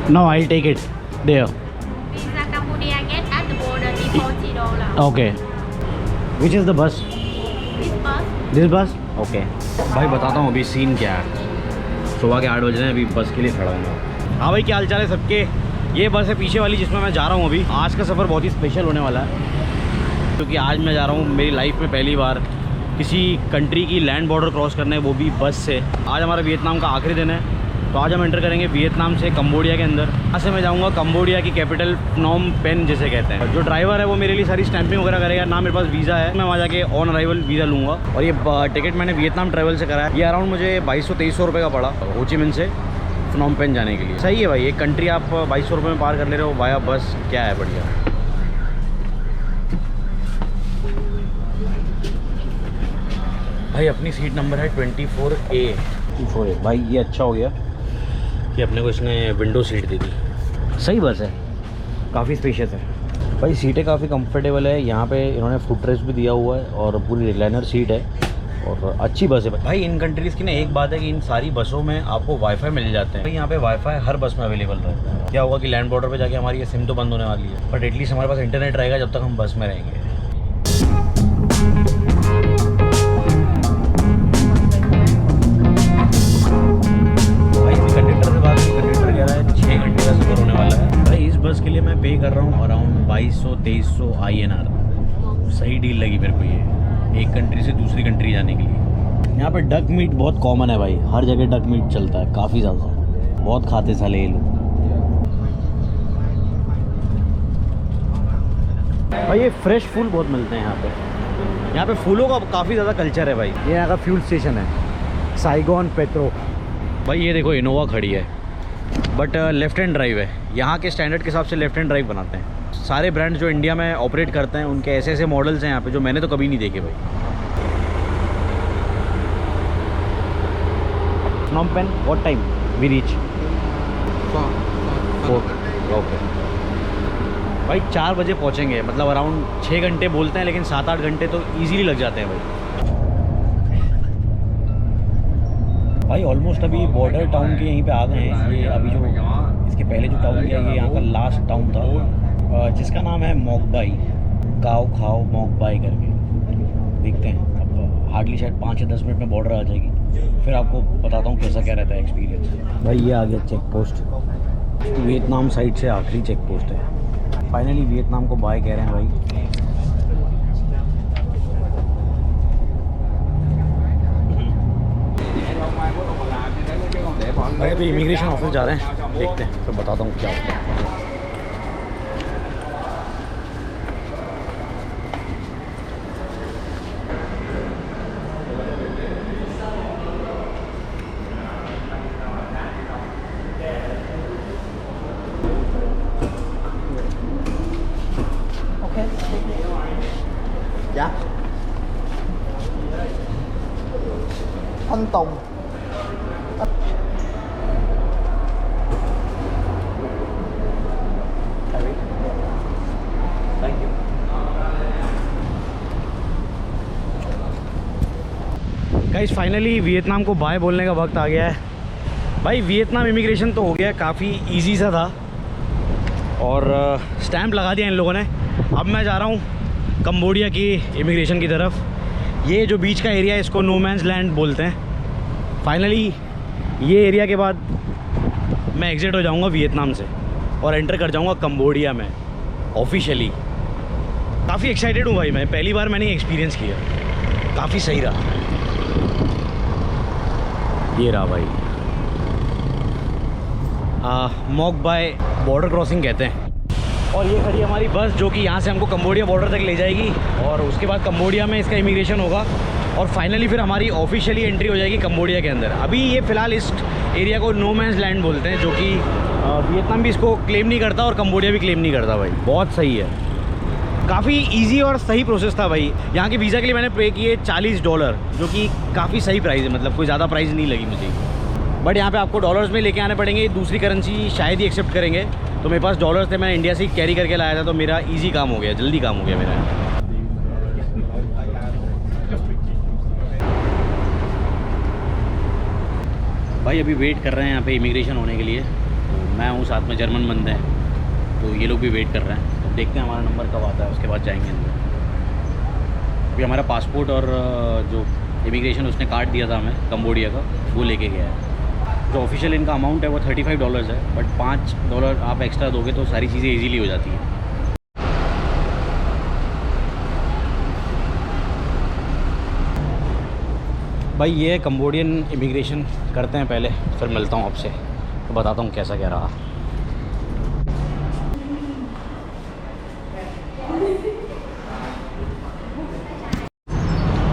No, I'll take it there. Visa Cambodia get at the border $40. Okay. Which is the bus? This bus This bus? Okay. भाई बताता हूँ अभी scene क्या है। सुबह के 8 बज रहे हैं, अभी बस के लिए खड़ा हूँ मैं। हाँ भाई, क्या हाल चाल है सबके। ये बस है पीछे वाली जिसमें मैं जा रहा हूँ अभी। आज का सफ़र बहुत ही स्पेशल होने वाला है, क्योंकि आज मैं जा रहा हूँ मेरी लाइफ में पहली बार किसी कंट्री की लैंड बॉर्डर क्रॉस करने, वो भी बस से। आज हमारा वियतनाम का आखिरी दिन है, तो आज हम एंटर करेंगे वियतनाम से कंबोडिया के अंदर। यहाँ से मैं जाऊँगा कंबोडिया की कैपिटल प्नोम पेन जिसे कहते हैं। जो ड्राइवर है वो मेरे लिए सारी स्टैंपिंग वगैरह करेगा ना। मेरे पास वीज़ा है, मैं वहाँ जाके ऑन अराइवल वीज़ा लूँगा। और ये टिकट मैंने वियतनाम ट्रैवल से करा है। ये अराउंड मुझे 2200-2300 रुपये का पड़ा हो ची मिन से प्नोम पेन जाने के लिए। सही है भाई, एक कंट्री आप 2200 रुपये में पार कर ले रहे हो वाया बस, क्या है बढ़िया। भाई अपनी सीट नंबर है 24A। 24A भाई, ये अच्छा हो गया कि अपने को इसने विंडो सीट दे दी। सही बस है, काफ़ी स्पेशियस है भाई। सीटें काफ़ी कंफर्टेबल है, यहाँ पे इन्होंने फुट रेस्ट भी दिया हुआ है और पूरी रिक्लाइनर सीट है और अच्छी बस है भाई। इन कंट्रीज़ की ना एक बात है कि इन सारी बसों में आपको वाईफाई मिल जाते हैं भाई। यहाँ पे वाईफाई हर बस में अवेलेबल रहता है। क्या होगा कि लैंड बॉर्डर पे जाके हमारी ये सिम तो बंद होने वाली है, बट एटलीस्ट हमारे पास इंटरनेट रहेगा जब तक हम बस में रहेंगे। बस के लिए मैं पे कर रहा हूँ अराउंड 2200-2300 INR। सही डील लगी मेरे को ये, एक कंट्री से दूसरी कंट्री जाने के लिए। यहाँ पे डक मीट बहुत कॉमन है भाई, हर जगह डक मीट चलता है काफ़ी ज़्यादा, बहुत खाते साले ये लोग। भाई ये फ्रेश फूल बहुत मिलते हैं यहाँ पे। यहाँ पे फूलों का काफ़ी ज़्यादा कल्चर है भाई। ये यहाँ का फ्यूल स्टेशन है साइगोन पेट्रो। भाई ये देखो इनोवा खड़ी है, बट लेफ़्ट हैंड ड्राइव है। यहाँ के स्टैंडर्ड के हिसाब से लेफ़्ट हैंड ड्राइव बनाते हैं। सारे ब्रांड जो इंडिया में ऑपरेट करते हैं उनके ऐसे ऐसे मॉडल्स हैं यहाँ पे जो मैंने तो कभी नहीं देखे भाई। Phnom Penh what time we reach? 4 okay भाई, 4 बजे पहुँचेंगे, मतलब अराउंड 6 घंटे बोलते हैं लेकिन 7-8 घंटे तो ईजीली लग जाते हैं भाई। भाई ऑलमोस्ट अभी बॉर्डर टाउन के यहीं पे आ गए हैं। ये अभी जो इसके पहले जो टाउन किया, ये यहाँ का लास्ट टाउन था जिसका नाम है मोकबाई। गाओ खाओ मोकबाई करके। देखते हैं, अब हार्डली शायद 5 या 10 मिनट में बॉर्डर आ जाएगी, फिर आपको बताता हूँ कैसा क्या रहता है एक्सपीरियंस। भाई ये आ गया चेक पोस्ट, वियतनाम साइड से आखिरी चेक पोस्ट है। फाइनली वियतनाम को बाय कह रहे हैं भाई। भाई अभी इमिग्रेशन ऑफिस जा रहे हैं, देखते हैं फिर बताता हूँ क्या होता है। ओके क्या Tùng गाइस फाइनली वियतनाम को बाय बोलने का वक्त आ गया है भाई। वियतनाम इमिग्रेशन तो हो गया, काफ़ी इजी सा था और स्टैंप लगा दिया इन लोगों ने। अब मैं जा रहा हूँ कंबोडिया की इमिग्रेशन की तरफ। ये जो बीच का एरिया है इसको नो मैंस लैंड बोलते हैं। फाइनली ये एरिया के बाद मैं एग्ज़िट हो जाऊँगा वियतनाम से और एंटर कर जाऊँगा कंबोडिया में ऑफिशियली। काफ़ी एक्साइटेड हूँ भाई, मैं पहली बार मैंने एक्सपीरियंस किया, काफ़ी सही रहा। ये रहा भाई, मोकबाई बॉर्डर क्रॉसिंग कहते हैं। और ये खड़ी हमारी बस जो कि यहाँ से हमको कंबोडिया बॉर्डर तक ले जाएगी और उसके बाद कंबोडिया में इसका इमिग्रेशन होगा और फाइनली फिर हमारी ऑफिशियली एंट्री हो जाएगी कंबोडिया के अंदर। अभी ये फ़िलहाल इस एरिया को नो मैंस लैंड बोलते हैं, जो कि वियतनाम भी इसको क्लेम नहीं करता और कंबोडिया भी क्लेम नहीं करता भाई। बहुत सही है, काफ़ी इजी और सही प्रोसेस था भाई। यहाँ के वीज़ा के लिए मैंने पे किए $40, जो कि काफ़ी सही प्राइस है, मतलब कोई ज़्यादा प्राइस नहीं लगी मुझे। बट यहाँ पे आपको डॉलर्स में लेके आने पड़ेंगे, दूसरी करेंसी शायद ही एक्सेप्ट करेंगे। तो मेरे पास डॉलर्स थे, मैंने इंडिया से ही कैरी करके लाया था, तो मेरा ईजी काम हो गया, जल्दी काम हो गया मेरा। भाई अभी वेट कर रहे हैं यहाँ पे इमिग्रेशन होने के लिए। मैं हूँ, साथ में जर्मन बंदे हैं, तो ये लोग भी वेट कर रहे हैं। तो देखते हैं हमारा नंबर कब आता है, उसके बाद जाएंगे अंदर। अभी हमारा पासपोर्ट और जो इमिग्रेशन उसने कार्ड दिया था हमें कंबोडिया का, वो लेके गया है। जो ऑफिशियल इनका अमाउंट है वो $35 है, बट $5 आप एक्स्ट्रा दोगे तो सारी चीज़ें ईजीली हो जाती हैं। भाई ये है कंबोडियन इमिग्रेशन, करते हैं पहले, फिर मिलता हूँ आपसे तो बताता हूँ कैसा क्या रहा।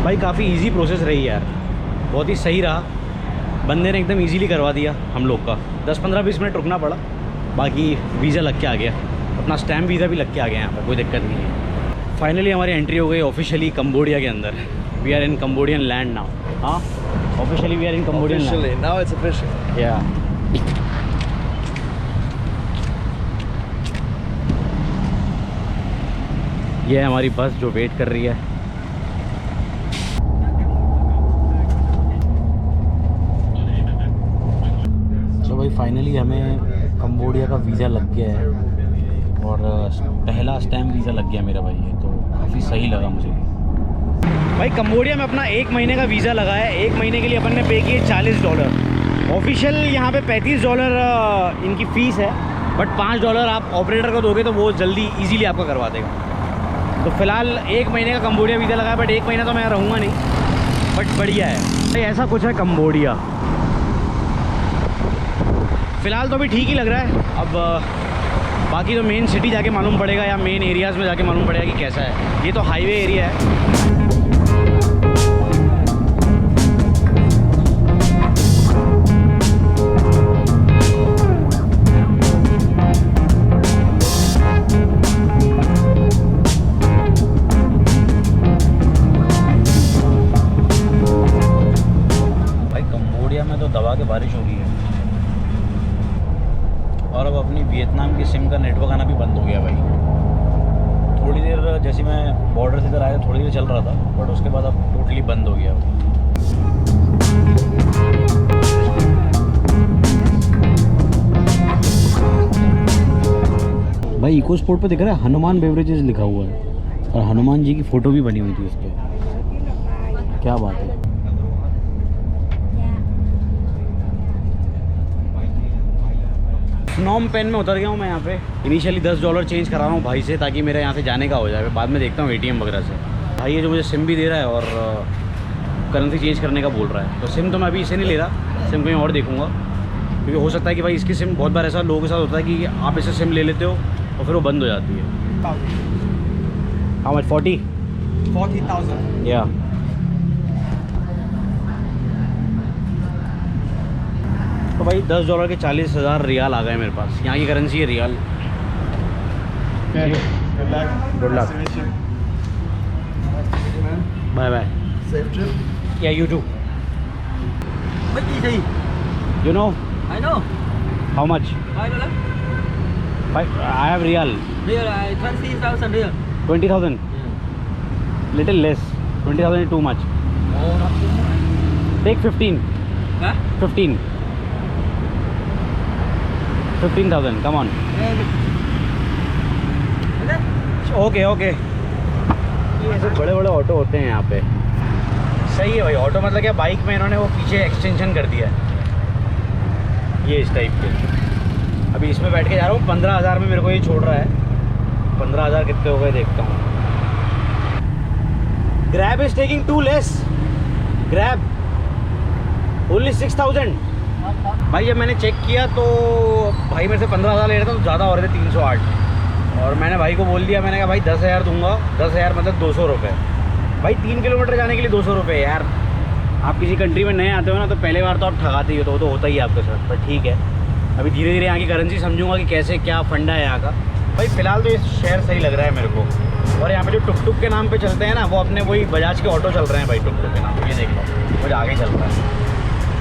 भाई काफ़ी इजी प्रोसेस रही यार, बहुत ही सही रहा। बंदे ने एकदम इजीली करवा दिया हम लोग का। 10-15-20 मिनट रुकना पड़ा, बाकी वीज़ा लग के आ गया, अपना स्टैम्प वीज़ा भी लग के आ गया यहाँ पर, कोई दिक्कत नहीं है। फाइनली हमारी एंट्री हो गई ऑफिशियली कंबोडिया के अंदर। We are in Cambodian land now. हाँ, officially we are in Cambodian land Now it's official. या। ये है हमारी बस जो वेट कर रही है। तो भाई फाइनली हमें कंबोडिया का वीज़ा लग गया है, और पहला स्टैम्प वीज़ा लग गया मेरा भाई, ये तो काफ़ी सही लगा मुझे। भाई कंबोडिया में अपना 1 महीने का वीज़ा लगा है। 1 महीने के लिए अपन ने पे किए $40। ऑफिशियल यहाँ पे $35 इनकी फ़ीस है, बट $5 आप ऑपरेटर को दोगे तो वो जल्दी इजीली आपका करवा देगा। तो फ़िलहाल 1 महीने का कंबोडिया वीज़ा लगा है, बट 1 महीना तो मैं रहूँगा नहीं, बट बढ़िया है भाई। ऐसा कुछ है कंबोडिया। फ़िलहाल तो अभी ठीक ही लग रहा है। अब बाकी तो मेन सिटी जाके मालूम पड़ेगा, या मेन एरियाज़ में जाके मालूम पड़ेगा कि कैसा है। ये तो हाईवे एरिया है। भाई कंबोडिया में तो दबा के बारिश हो रही है, और अब अपनी वियतनाम की सिम का नेटवर्क आना भी बंद हो गया भाई। थोड़ी देर जैसे मैं बॉर्डर से इधर आया, थोड़ी देर चल रहा था, बट उसके बाद अब टोटली बंद हो गया। भाई इको स्पोर्ट पे दिख रहा है हनुमान बेवरेजेस लिखा हुआ है, और हनुमान जी की फ़ोटो भी बनी हुई थी उस पर। क्या बात है। नॉम पेन में उतर गया हूँ मैं यहाँ पे। इनिशियली $10 चेंज करा रहा हूँ भाई से, ताकि मेरे यहाँ से जाने का हो जाए। बाद में देखता हूँ ATM वगैरह से। भाई ये जो मुझे सिम भी दे रहा है और करेंसी चेंज करने का बोल रहा है, तो सिम तो मैं अभी इसे नहीं ले रहा, सिम कहीं और देखूँगा, क्योंकि हो सकता है कि भाई इसकी सिम, बहुत बार ऐसा लोगों के साथ होता है कि आप इसे सिम ले लेते हो और फिर वो बंद हो जाती है। How much? 40,000. या तो भाई $10 के 40,000 रियाल आ गए मेरे पास। यहाँ की करेंसी है रियाल। Good luck. Good luck. Nice to meet you. Bye bye. Safe trip. Yeah you too. What is it? You know I know. how much? $5. I have real. Real, 20,000 real. 20,000. Little less. 20,000 is too much. Oh, not too much. Take 15. Huh? 15. 15,000. Come on. Okay okay. ये ऐसे बड़े बड़े auto होते हैं यहाँ पे। सही है भाई। ऑटो मतलब क्या, बाइक में इन्होंने वो पीछे एक्सटेंशन कर दिया है, ये इस टाइप के। अभी इसमें बैठ के जा रहा हूँ। 15,000 में मेरे को ये छोड़ रहा है। 15,000 कितने हो गए देखता हूँ। Grab is taking to less. Grab only 6,000। भाई जब मैंने चेक किया तो भाई मेरे से 15,000 ले रहा था, तो ज़्यादा हो रहे थे 308। और मैंने भाई को बोल दिया, मैंने कहा भाई 10,000 दूंगा। 10,000 मतलब 200 रुपये। भाई 3 किलोमीटर जाने के लिए 200 रुपये यार। आप किसी कंट्री में नए आते हो ना, तो पहले बार तो आप ठगाते ही हो, तो वो तो होता ही है आपके साथ। पर ठीक है, अभी धीरे धीरे यहाँ की करेंसी समझूंगा कि कैसे क्या फंडा है यहाँ का। भाई फ़िलहाल तो ये शहर सही लग रहा है मेरे को। और यहाँ पे जो टुक टुक के नाम पे चलते हैं ना, वो अपने वही बजाज के ऑटो चल रहे हैं भाई, टुक टुक के नाम पे। ये देख लो, मुझे आगे चल रहा है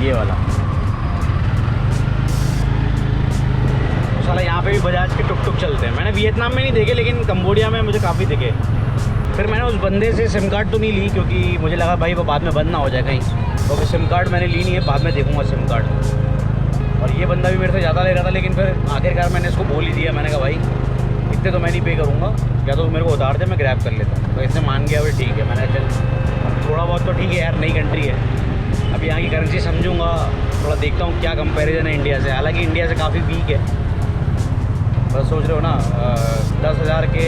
ये वाला। साला यहाँ पे भी बजाज के टुक टुक चलते हैं। मैंने वियतनाम में नहीं देखे, लेकिन कंबोडिया में मुझे काफ़ी दिखे। फिर मैंने उस बंदे से सिम कार्ड तो नहीं ली, क्योंकि मुझे लगा भाई वो बाद में बंद ना हो जाए कहीं, तो सिम कार्ड मैंने ली नहीं है, बाद में देखूँगा सिम कार्ड। और ये बंदा भी मेरे से ज़्यादा ले रहा था, लेकिन फिर आखिरकार मैंने इसको बोल ही दिया। मैंने कहा भाई इतने तो मैं नहीं पे करूँगा, या तो मेरे को उतार दे, मैं ग्रैब कर लेता हूँ। तो इसने मान गया भाई ठीक है। मैंने चल थोड़ा बहुत तो ठीक है यार, नई कंट्री है, अब यहाँ की करेंसी समझूंगा, थोड़ा देखता हूँ क्या कंपैरिजन है इंडिया से। हालांकि इंडिया से काफ़ी वीक है, बस सोच रहे हो ना 10,000 के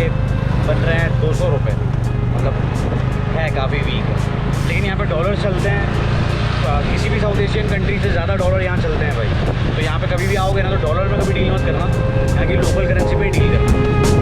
बन रहे हैं 200 रुपये, मतलब है काफ़ी वीक है। लेकिन यहाँ पे डॉलर चलते हैं, किसी भी साउथ एशियन कंट्री से ज़्यादा डॉलर यहाँ चलते हैं भाई। तो यहाँ पे कभी भी आओगे ना तो डॉलर में कभी डील मत करना, यहाँ की लोकल करेंसी पे ही डील करना।